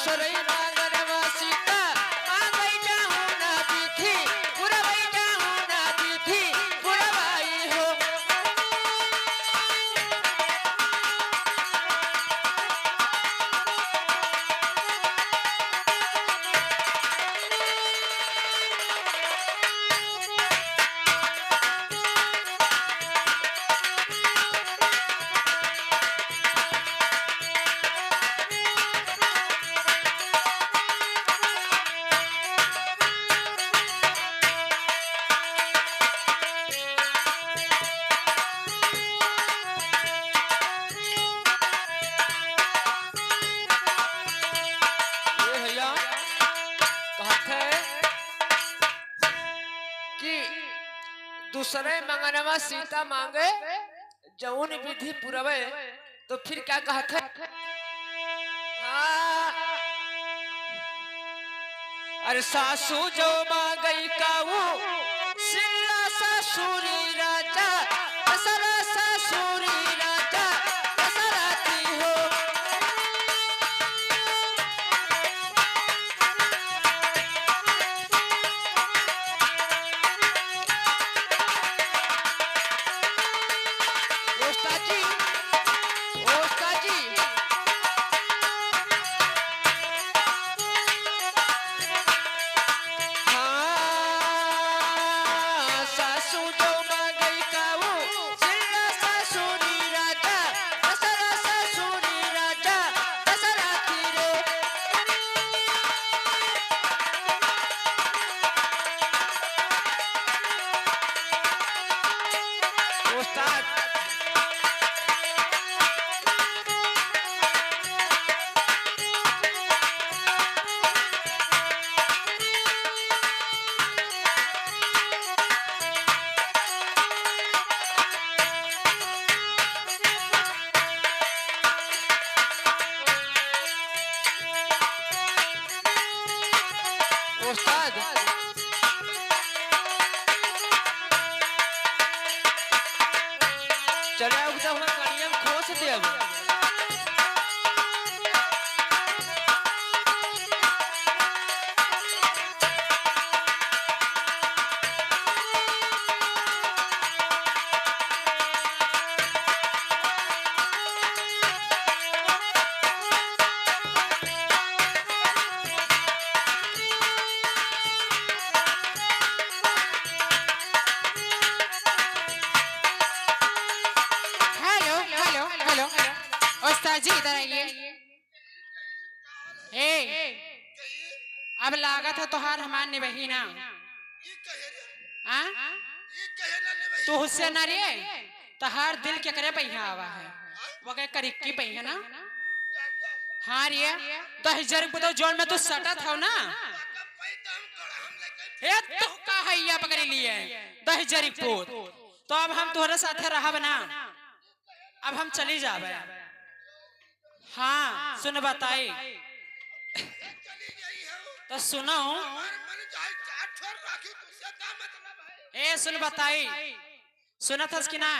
दूसरे मांगनवा सीता मांगई जाहू ना दीथी पुरवई जाहू ना दीथी पुरवाई हो। दूसरे मंगनवा सीता मांगे जौन विधि पुरवे तो फिर क्या कहते हाँ। अरे सासू जो मांगई काऊ सिल्ला ससुरी राजा दशरथ ससुरी राजा दशरथी हो। चले उधर कड़िया में खोस दे अब जी इधर आइए। अब लागत है तोहार हमार निबही ना तू हुस्से ना रे तोहार दिल के करे पहिया आवा है वगे करिक्की पहिया ना। हाँ रे 10,000 रुपये जोड़ में तू सटत हो ना हे तू का हैया पकड़ लिए 10,000 रुपये तो अब हम तोहरे साथे रहब ना अब हम चली जावे। हाँ सुन बताई तो सुनो सुन बताई सुनत हस कि ना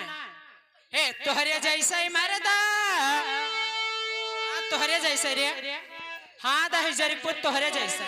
तोहरे जैसे ही मारे दा तोहरे जैसे रे। हाँ 10,000 रुपये तोहरे जैसे।